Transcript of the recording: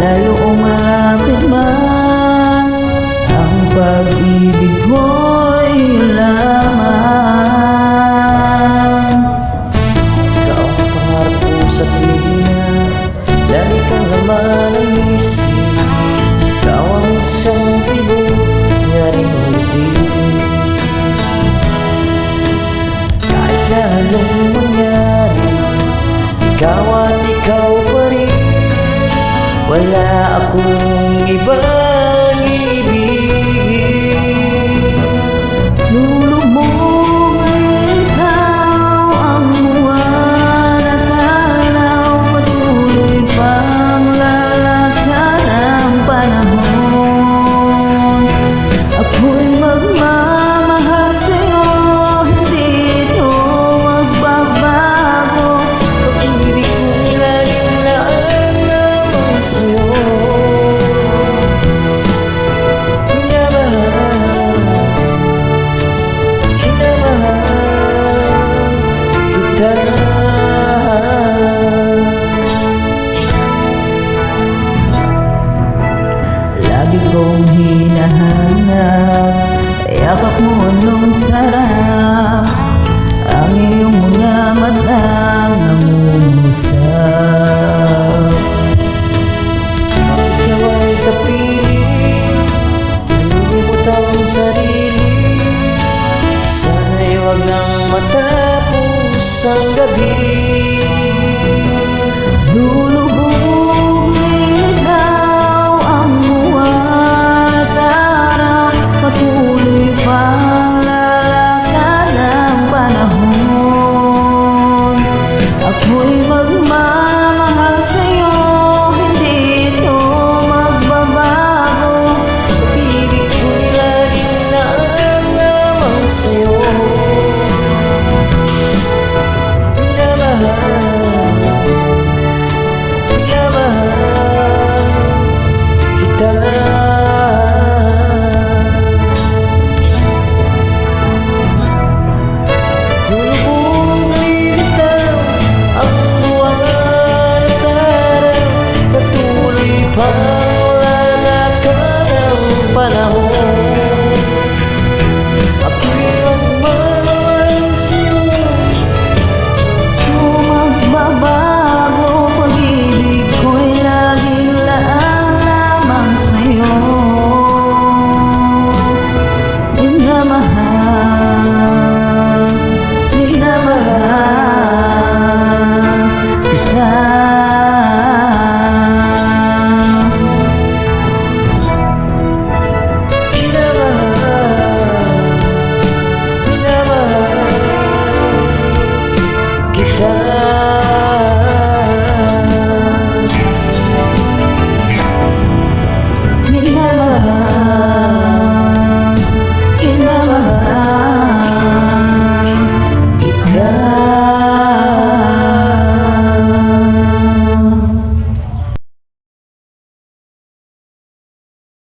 Layo o malapit man, ang pag-ibig ko'y lamang. Ikaw ang pangarap ko sa tuwina, lagi kang laman ang isip. Ikaw ang isang tibok, nyaring ulitin. Kahit na anong mangyari, ikaw at ikaw pa rin. Wala akong ibang ibig. Lulubog ay ikaw ang buwan at araw. Patuloy pang lalakad ang panahon. Ako'y magmamahal sa'yo, hindi ito magbabago. Pag-ibig ko'y laging laan naman sa'yo. Lagi kong hinahanap